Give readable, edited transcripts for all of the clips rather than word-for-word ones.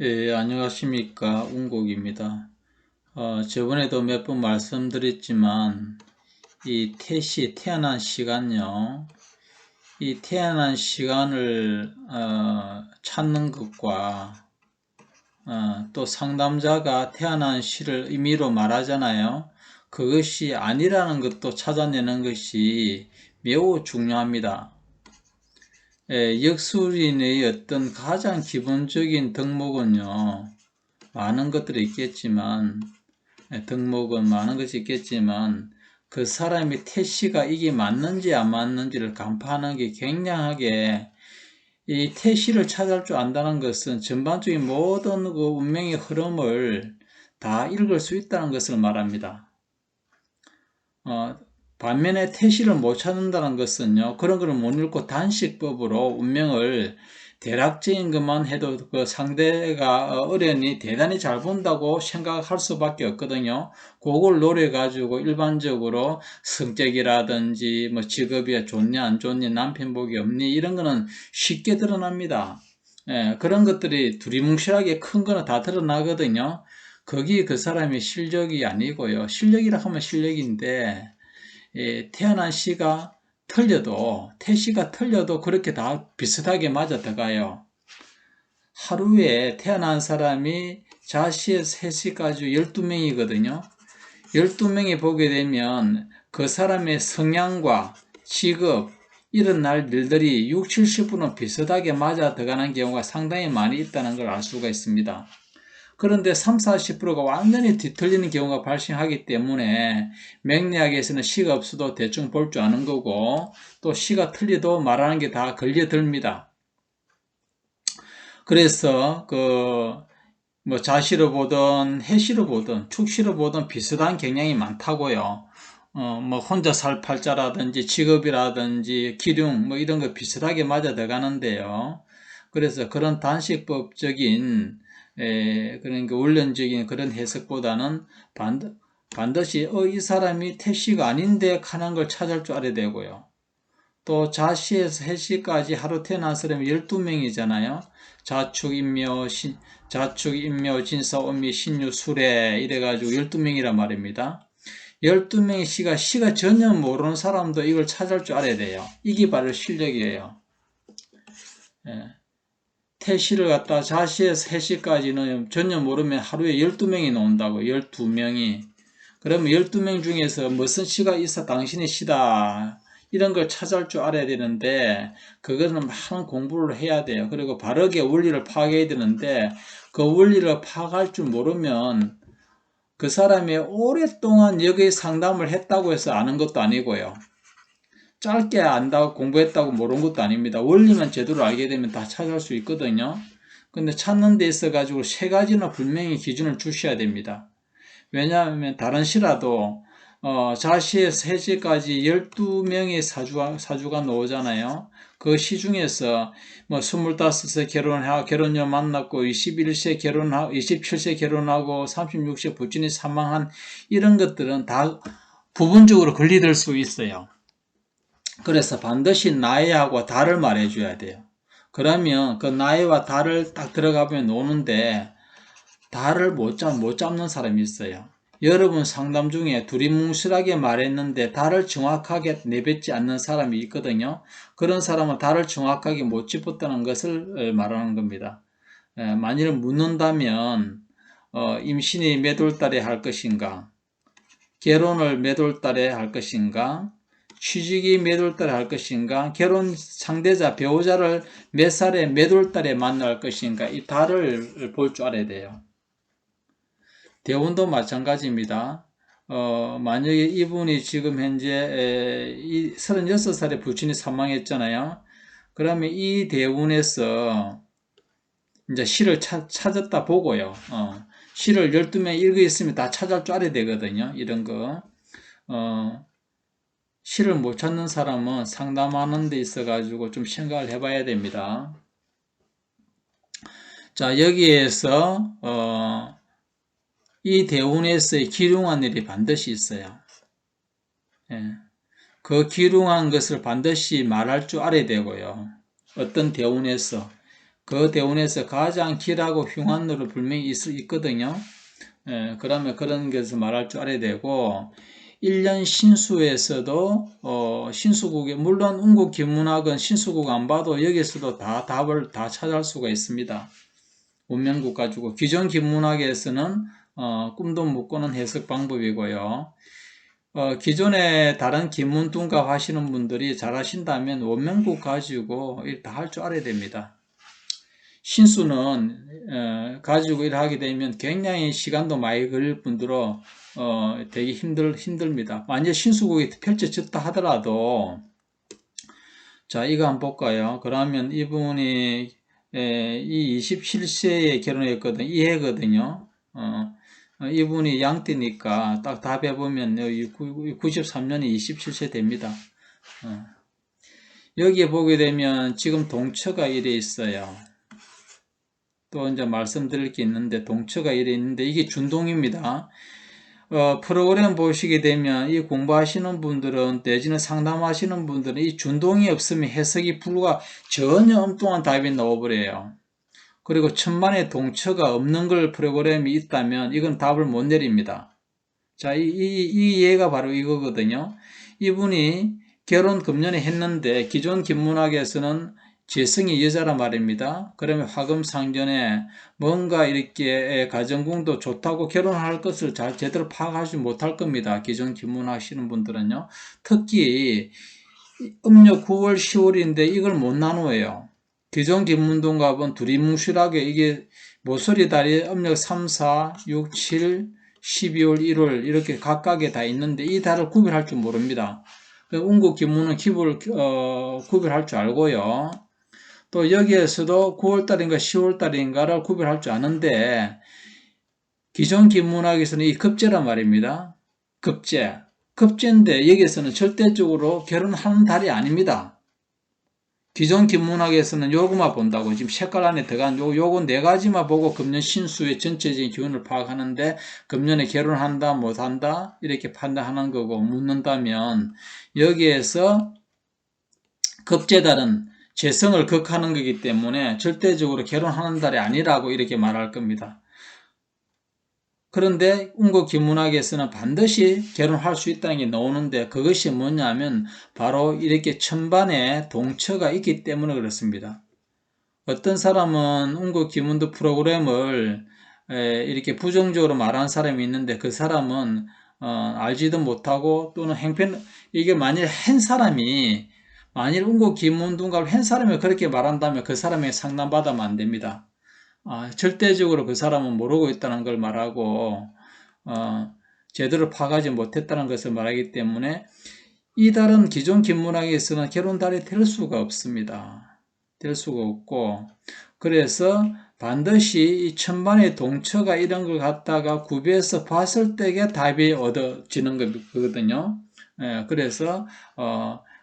예, 안녕하십니까. 운곡입니다. 저번에도 몇 번 말씀드렸지만, 이 태어난 시간요. 이 태어난 시간을, 찾는 것과, 또 상담자가 태어난 시를 의미로 말하잖아요. 그것이 아니라는 것도 찾아내는 것이 매우 중요합니다. 역술인의 어떤 가장 기본적인 덕목은요, 많은 것들이 있겠지만, 덕목은 많은 것이 있겠지만, 그 사람의 태시가 이게 맞는지 안 맞는지를 간파하는 게 굉장하게, 이 태시를 찾을 줄 안다는 것은 전반적인 모든 그 운명의 흐름을 다 읽을 수 있다는 것을 말합니다. 반면에 태시를 못 찾는다는 것은요, 그런 걸 못 읽고 단식법으로 운명을 대략적인 것만 해도 그 상대가 어련히 대단히 잘 본다고 생각할 수밖에 없거든요. 그걸 노려가지고 일반적으로 성격이라든지 뭐 직업이 좋냐 안 좋냐 남편 복이 없니 이런 거는 쉽게 드러납니다. 그런 것들이 두리뭉실하게 큰 거는 다 드러나거든요. 거기 그 사람의 실력이 아니고요. 실력이라 하면 실력인데 태어난 시가 틀려도 태시가 틀려도 그렇게 다 비슷하게 맞아 들어가요. 하루에 태어난 사람이 자시에서 해시까지 12명이거든요. 12명이 보게 되면 그 사람의 성향과 직업, 일어날 일들이 6, 70%는 비슷하게 맞아 들어가는 경우가 상당히 많이 있다는 걸 알 수가 있습니다. 그런데 3, 40%가 완전히 뒤틀리는 경우가 발생하기 때문에 맥리학에서는 시가 없어도 대충 볼 줄 아는 거고 또 시가 틀리도 말하는 게 다 걸려듭니다. 그래서 뭐 자시로 보든 해시로 보든 축시로 보든 비슷한 경향이 많다고요. 뭐 혼자 살 팔자라든지 직업이라든지 기륭 뭐 이런 거 비슷하게 맞아 들어가는데요. 그래서 그런 단식법적인 그러니까 원론적인 그런 해석보다는 반드시 이 사람이 태시가 아닌데 하는 걸 찾을 줄 알아야 되고요. 또 자시에서 해시까지 하루 태어난 사람이 12명이잖아요. 자축, 인묘, 자축, 인묘, 진사, 오미, 신유, 수레 이래가지고 12명이란 말입니다. 12명의 시가 전혀 모르는 사람도 이걸 찾을 줄 알아야 돼요. 이게 바로 실력이에요. 예. 태시를 갖다 자시에서 해시까지는 전혀 모르면 하루에 12명이 나온다고, 12명이. 그러면 12명 중에서 무슨 시가 있어 당신의 시다. 이런 걸 찾을 줄 알아야 되는데, 그거는 많은 공부를 해야 돼요. 그리고 바르게 원리를 파악해야 되는데, 그 원리를 파악할 줄 모르면 그 사람이 오랫동안 여기 상담을 했다고 해서 아는 것도 아니고요. 짧게 안다고 공부했다고 모르는 것도 아닙니다. 원리만 제대로 알게 되면 다 찾을 수 있거든요. 근데 찾는 데 있어 가지고 세 가지나 분명히 기준을 주셔야 됩니다. 왜냐하면 다른 시라도 자시에서 해시까지 12명의 사주가 나오잖아요. 그 시 중에서 뭐 25세 결혼녀 만났고 21세 결혼하고 27세 결혼하고 36세 부친이 사망한 이런 것들은 다 부분적으로 걸리들 수 있어요. 그래서 반드시 나이하고 달을 말해줘야 돼요. 그러면 그 나이와 달을 딱 들어가면 노는데 달을 못 잡는 사람이 있어요. 여러분 상담 중에 두리뭉실하게 말했는데 달을 정확하게 내뱉지 않는 사람이 있거든요. 그런 사람은 달을 정확하게 못 짚었다는 것을 말하는 겁니다. 만일 묻는다면 임신이 몇 월 달에 할 것인가, 결혼을 몇 월 달에 할 것인가, 취직이 몇 월 달에 할 것인가, 결혼 상대자, 배우자를 몇 살에 몇 월 달에 만날 것인가, 이 달을 볼 줄 알아야 돼요. 대운도 마찬가지입니다. 만약에 이분이 지금 현재 36살에 부친이 사망했잖아요. 그러면 이 대운에서 이제 시를 찾았다 보고요. 시를 12명 읽어 있으면 다 찾을 줄 알아야 되거든요. 이런 거. 시를 못 찾는 사람은 상담하는 데 있어 가지고 좀 생각을 해봐야 됩니다. 자, 여기에서 이 대운에서의 기륭한 일이 반드시 있어요. 예. 그 기륭한 것을 반드시 말할 줄 알아야 되고요. 어떤 대운에서 그 대운에서 가장 길하고 흉한 노를 분명히 있거든요. 그러면 그런 것을 말할 줄 알아야 되고, 1년 신수에서도 신수국에 물론 운국 기문학은 신수국 안 봐도 여기서도 다 답을 다 찾을 수가 있습니다. 운명국 가지고 기존 기문학에서는 꿈도 못 꾸는 해석 방법이고요. 기존에 다른 기문 둔갑 하시는 분들이 잘 하신다면 원명국 가지고 다 할 줄 알아야 됩니다. 신수는 가지고 일을 하게 되면 굉장히 시간도 많이 걸릴 뿐더러 되게 힘듭니다. 만약 신수국이 펼쳐졌다 하더라도, 자, 이거 한번 볼까요? 그러면 이분이 이 27세에 결혼했거든요. 이해거든요. 이분이 양띠니까 딱 답해보면 93년에 27세 됩니다. 여기에 보게 되면 지금 동처가 이래 있어요. 또 이제 말씀드릴 게 있는데, 동처가 이래 있는데 이게 준동입니다. 프로그램 보시게 되면 이 공부하시는 분들은, 내지는 상담하시는 분들은 이 준동이 없으면 해석이 전혀 엉뚱한 답이 나와버려요. 그리고 천만의 동처가 없는 걸 프로그램이 있다면 이건 답을 못 내립니다. 자, 이 예가 바로 이거거든요. 이분이 결혼 금년에 했는데 기존 김문학에서는 재성이 여자란 말입니다. 그러면 화금상전에 뭔가 이렇게 가정궁도 좋다고 결혼할 것을 잘 제대로 파악하지 못할 겁니다. 기존 김문학 하시는 분들은요. 특히 음력 9월, 10월인데 이걸 못 나누어요. 기존 김문동갑은 두리뭉실하게 이게 모서리 달이 음력 3, 4, 6, 7, 12월, 1월 이렇게 각각에 다 있는데 이 달을 구별할 줄 모릅니다. 운국 김문은 구별할 줄 알고요. 또 여기에서도 9월달인가 10월달인가를 구별할 줄 아는데, 기존 김문학에서는 이 급제란 말입니다. 급제인데 여기에서는 절대적으로 결혼하는 달이 아닙니다. 기존 김문학에서는 요거만 본다고, 지금 색깔 안에 들어간 요거 네 가지만 보고 금년 신수의 전체적인 기운을 파악하는데, 금년에 결혼한다 못한다 이렇게 판단하는 거고, 묻는다면 여기에서 급제달은 재성을 극하는 거기 때문에 절대적으로 결혼하는 달이 아니라고 이렇게 말할 겁니다. 그런데 운국 김문학에서는 반드시 결혼할 수 있다는 게 나오는데, 그것이 뭐냐면 바로 이렇게 천반에 동처가 있기 때문에 그렇습니다. 어떤 사람은 운국 김문도 프로그램을 이렇게 부정적으로 말하는 사람이 있는데, 그 사람은 알지도 못하고 또는 이게 만일 운국 김문둔갑을 한 사람이 그렇게 말한다면 그 사람에게 상담받으면 안 됩니다. 절대적으로 그 사람은 모르고 있다는 걸 말하고 제대로 파악하지 못했다는 것을 말하기 때문에 이 달은 기존 김문학에서는 결혼달이 될 수가 없습니다. 될 수가 없고, 그래서 반드시 이 천반의 동처가 이런 걸 갖다가 구비해서 봤을 때에 답이 얻어지는 거거든요. 그래서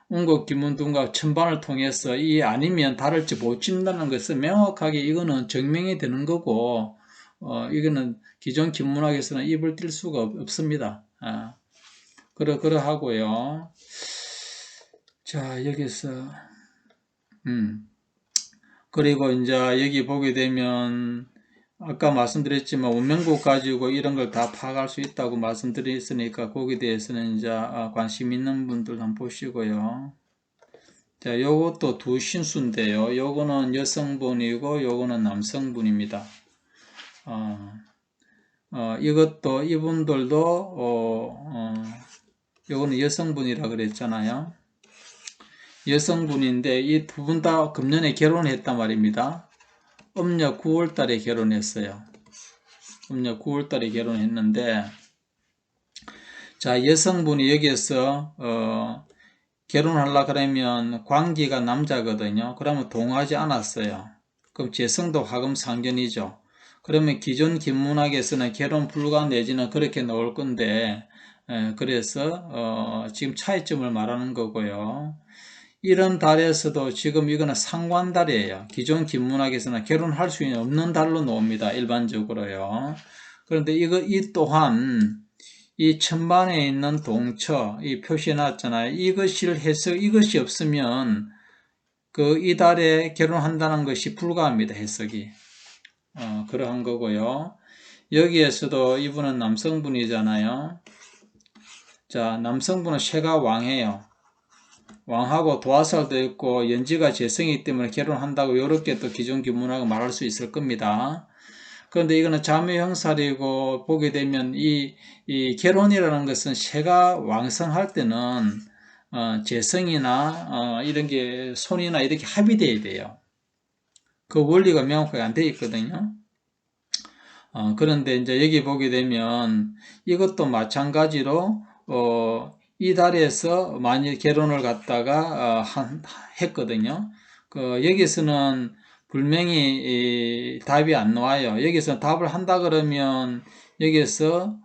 운국 김문둔갑 천반을 통해서 이 아니면 다를지 못 진다는 것은 명확하게 이거는 증명이 되는 거고, 이거는 기존 김문학에서는 입을 띨 수가 없습니다. 그러하고요. 자, 여기서 그리고 이제 여기 보게 되면 아까 말씀드렸지만 운명국 가지고 이런 걸 다 파악할 수 있다고 말씀드렸으니까 거기에 대해서는 이제 관심 있는 분들 한번 보시고요. 자, 요것도 두 신수인데요. 요거는 여성분이고 요거는 남성분입니다. 이것도 이분들도 요거는 여성분이라 그랬잖아요. 여성분인데 이 두 분 다 금년에 결혼을 했단 말입니다. 음력 9월 달에 결혼했어요. 음력 9월 달에 결혼했는데, 자, 여성분이 여기에서 결혼하려 그러면 관기가 남자거든요. 그러면 동하지 않았어요. 그럼 재성도 화금상견이죠. 그러면 기존 김문학에서는 결혼 불가 내지는 그렇게 나올 건데, 그래서 지금 차이점을 말하는 거고요. 이런 달에서도 지금 이거는 상관달이에요. 기존 김문학에서는 결혼할 수 없는 달로 나옵니다. 일반적으로요. 그런데 이 또한 이 천반에 있는 동처, 이 표시해 놨잖아요. 이것이 없으면 그 이달에 결혼한다는 것이 불가합니다. 해석이. 그러한 거고요. 여기에서도 이분은 남성분이잖아요. 자, 남성분은 쇠가 왕해요. 왕하고 도화살도 있고 연지가 재성이기 때문에 결혼한다고 이렇게 또 기존기문하고 말할 수 있을 겁니다. 그런데 이거는 자묘형살이고 보게 되면 이 결혼이라는 것은 쇠가 왕성할 때는 재성이나 이런 게 손이나 이렇게 합의돼야 돼요. 그 원리가 명확하게 안 돼 있거든요. 그런데 이제 여기 보게 되면 이것도 마찬가지로 이 달에서 만일 결혼을 갖다가 했거든요. 여기서는 분명히 답이 안 나와요. 여기서 답을 한다 그러면 여기서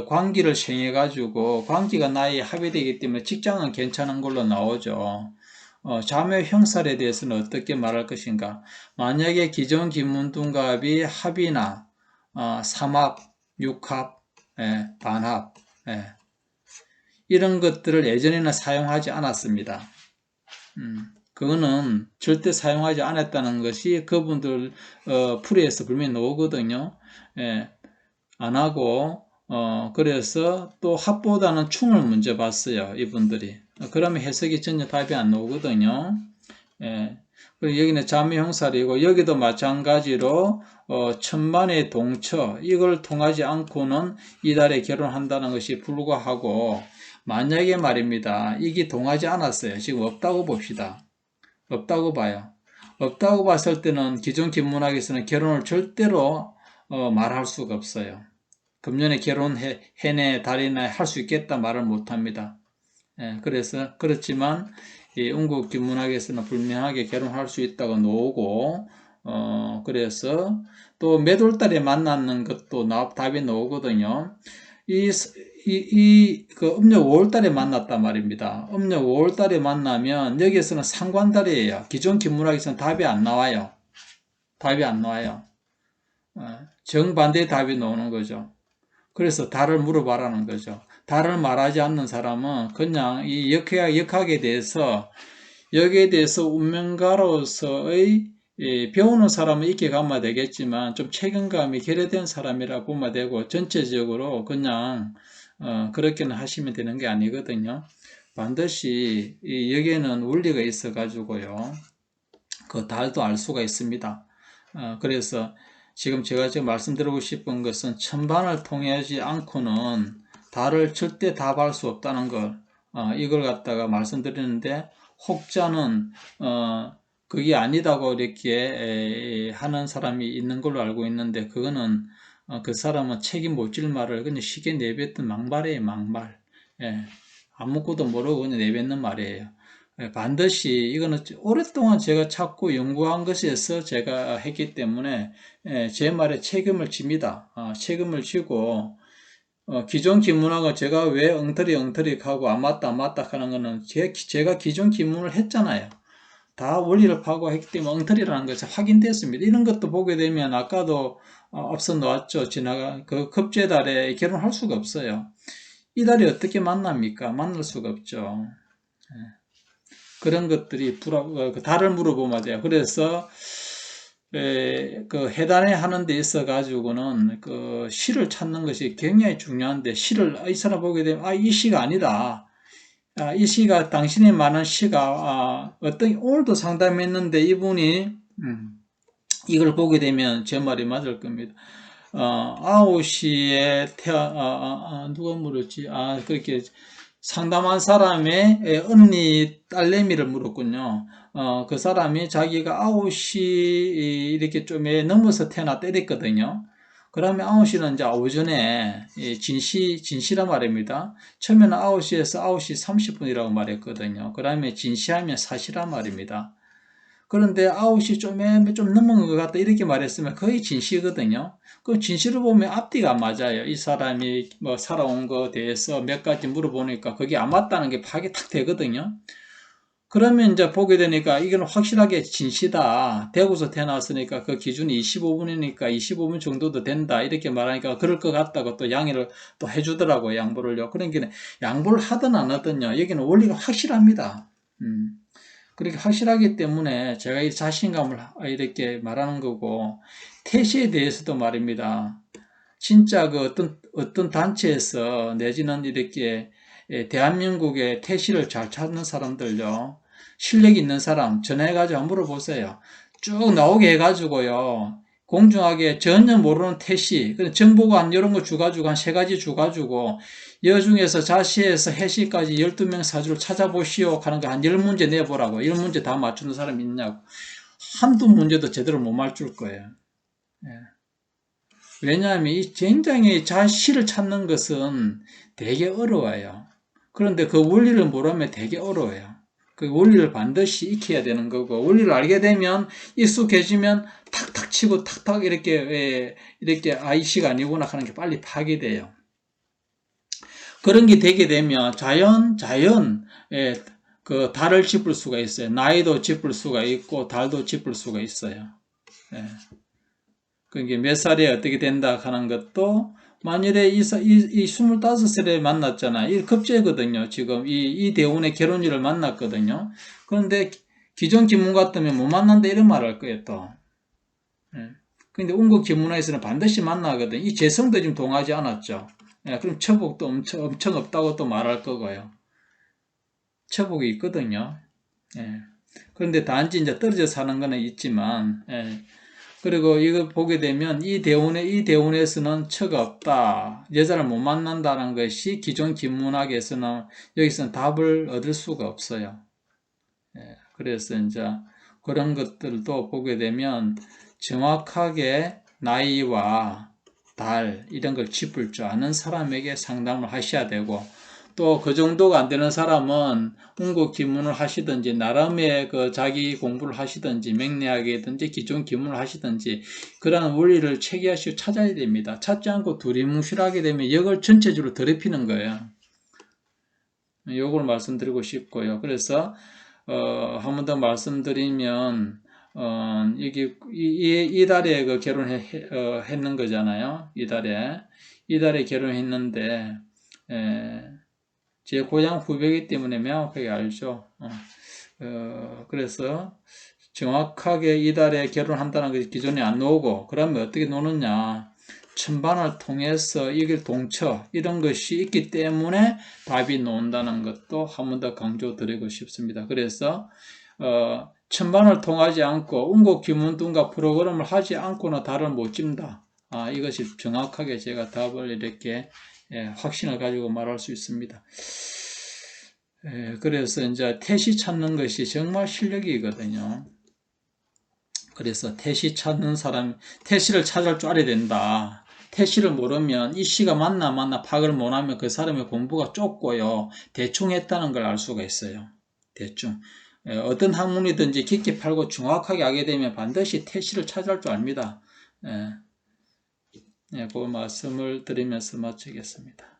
광기를 생해 가지고 광기가 나에 합의되기 때문에 직장은 괜찮은 걸로 나오죠. 자묘 형살에 대해서는 어떻게 말할 것인가? 만약에 기존 기문둔갑이 합이나 삼합, 육합, 반합 이런 것들을 예전에는 사용하지 않았습니다. 그거는 절대 사용하지 않았다는 것이 그분들 풀이에서 분명히 나오거든요. 안 하고 그래서 또 합보다는 충을 먼저 봤어요. 이분들이. 그러면 해석이 전혀 답이 안 나오거든요. 그리고 여기는 자묘형살이고 여기도 마찬가지로 천만의 동처 이걸 통하지 않고는 이달에 결혼한다는 것이 불가하고 만약에 말입니다. 이게 동하지 않았어요. 지금 없다고 봅시다. 없다고 봐요. 없다고 봤을 때는 기존 기문학에서는 결혼을 절대로 말할 수가 없어요. 금년에 결혼해내 달이나 할 수 있겠다 말을 못합니다. 그래서 그렇지만 이 운국 기문학에서는 분명하게 결혼할 수 있다고 나오고 그래서 또 몇 월달에 만나는 것도 답이 나오거든요. 그 음력 5월달에 만났단 말입니다. 음력 5월달에 만나면 여기에서는 상관달이에요. 기존 기문학에서는 답이 안 나와요. 답이 안 나와요. 정반대의 답이 나오는 거죠. 그래서 달을 물어봐라는 거죠. 달을 말하지 않는 사람은 그냥 이 역학에 대해서 여기에 대해서 운명가로서의 배우는 사람은 있게 가면 되겠지만 좀 책임감이 결여된 사람이라 보면 되고 전체적으로 그냥 그렇게는 하시면 되는 게 아니거든요. 반드시 여기에는 원리가 있어 가지고요. 그 달도 알 수가 있습니다. 그래서 지금 제가 말씀드리고 싶은 것은 천반을 통하지 않고는 달을 절대 답할 수 없다는 걸 이걸 갖다가 말씀드리는데 혹자는 그게 아니다고 이렇게 하는 사람이 있는 걸로 알고 있는데 그거는 그 사람은 책임 못 질 말을 그냥 쉽게 내뱉던 막말이에요. 막말. 아무것도 모르고 그냥 내뱉는 말이에요. 반드시 이거는 오랫동안 제가 찾고 연구한 것에서 제가 했기 때문에 제 말에 책임을 집니다. 책임을 지고 기존 기문하고 제가 왜 엉터리하고 안 맞다 하는 거는 제가 기존 기문을 했잖아요. 다 원리를 파악했기 때문에 엉터리라는 것이 확인됐습니다. 이런 것도 보게 되면 아까도 앞서 나왔죠. 그 급제달에 결혼할 수가 없어요. 이 달에 어떻게 만납니까? 만날 수가 없죠. 그런 것들이 달을 물어보면 돼요. 그래서 그 해단에 하는 데 있어 가지고는 그 시를 찾는 것이 굉장히 중요한데 이 사람 보게 되면 이 시가 아니다. 이 시가 당신이 말하는 시가 오늘도 상담했는데 이분이 이걸 보게 되면 제 말이 맞을 겁니다. 아오시에 누가 물었지? 그렇게 상담한 사람의 언니 딸내미를 물었군요. 그 사람이 자기가 아웃이 이렇게 좀 넘어서 태어났다 이랬거든요. 그러면 아웃이는 이제 오전에 진시란 말입니다. 처음에는 9시에서 9시 30분이라고 말했거든요. 그 다음에 진시하면 사시란 말입니다. 그런데 9시 좀 넘은 것 같다 이렇게 말했으면 거의 진시거든요. 그 진시를 보면 앞뒤가 안 맞아요. 이 사람이 뭐 살아온 거에 대해서 몇 가지 물어보니까 그게 안 맞다는 게 파악이 탁 되거든요. 그러면 이제 보게 되니까 이건 확실하게 진시다. 대구에서 태어났으니까 그 기준이 25분이니까 25분 정도도 된다. 이렇게 말하니까 그럴 것 같다고 또 양해를 또 해주더라고요. 양보를요. 그러니까 양보를 하든 안 하든요. 여기는 원리가 확실합니다. 그렇게 확실하기 때문에 제가 이 자신감을 이렇게 말하는 거고, 태시에 대해서도 말입니다. 진짜 그 어떤 단체에서 내지는 이렇게 대한민국의 태시를 잘 찾는 사람들요, 실력 있는 사람 전화해가지고 한번 물어보세요. 쭉 나오게 해가지고요, 공정하게 전혀 모르는 태시, 정보관 이런 거 주가지고 한 3가지 주가지고 여중에서 자시에서 해시까지 12명 사주를 찾아보시오 하는 거 한 10문제 내보라고. 10문제 다 맞추는 사람이 있냐고. 한두 문제도 제대로 못 맞출 거예요. 예. 왜냐하면 이 굉장히 자시를 찾는 것은 되게 어려워요. 그런데 그 원리를 모르면 되게 어려워요. 그 원리를 반드시 익혀야 되는 거고, 원리를 알게 되면 익숙해지면 탁탁 치고 탁탁 이렇게 이씨가 아니구나 하는 게 빨리 파악이 돼요. 그런 게 되게 되면 그 달을 짚을 수가 있어요. 나이도 짚을 수가 있고 달도 짚을 수가 있어요. 예. 그게 몇 살에 어떻게 된다 하는 것도, 만일에 이 25살에 만났잖아. 이 급제거든요. 지금 이 대운의 결혼일을 만났거든요. 그런데 기존 기문 같으면 못 만난다 이런 말 할 거예요, 또. 예. 근데 운국 기문에서는 반드시 만나거든. 이 재성도 지금 동하지 않았죠. 예, 그럼 처복도 엄청 없다고 또 말할 거고요. 처복이 있거든요. 예. 그런데 단지 이제 떨어져 사는 거는 있지만, 예. 그리고 이거 보게 되면 이 대운에서는 처가 없다, 여자를 못 만난다는 것이 기존 기문학에서는 여기서는 답을 얻을 수가 없어요. 예. 그래서 이제 그런 것들도 보게 되면 정확하게 나이와 달 이런 걸 짚을 줄 아는 사람에게 상담을 하셔야 되고, 또 그 정도가 안 되는 사람은 운국 기문을 하시든지 나름의 그 자기 공부를 하시든지 맹리학이든지 기존 기문을 하시든지 그러한 원리를 체계하시고 찾아야 됩니다. 찾지 않고 두리뭉실하게 되면 이걸 전체적으로 더럽히는 거예요. 요걸 말씀드리고 싶고요. 그래서 한 번 더 말씀드리면, 이게 이 달에 그 했는 거잖아요. 이 달에 결혼했는데, 제 고향 후배이기 때문에 명확하게 알죠. 그래서 정확하게 이달에 결혼한다는 것이 기존에 안 나오고, 그러면 어떻게 노느냐. 천반을 통해서 이길 동처, 이런 것이 있기 때문에 답이 나온다는 것도 한 번 더 강조드리고 싶습니다. 그래서, 천반을 통하지 않고, 운국 기문tun과 프로그램을 하지 않고는 달을 못 찝는다. 이것이 정확하게 제가 답을 이렇게 확신을 가지고 말할 수 있습니다. 그래서 이제 태시 찾는 것이 정말 실력이거든요. 그래서 태시 찾는 사람, 태시를 찾을 줄 알아야 된다. 태시를 모르면 이 시가 맞나 파악을 못하면 그 사람의 공부가 좁고요, 대충 했다는 걸 알 수가 있어요. 대충. 어떤 학문이든지 깊게 팔고 정확하게 알게 되면 반드시 태시를 찾을 줄 압니다. 그 말씀을 드리면서 마치겠습니다.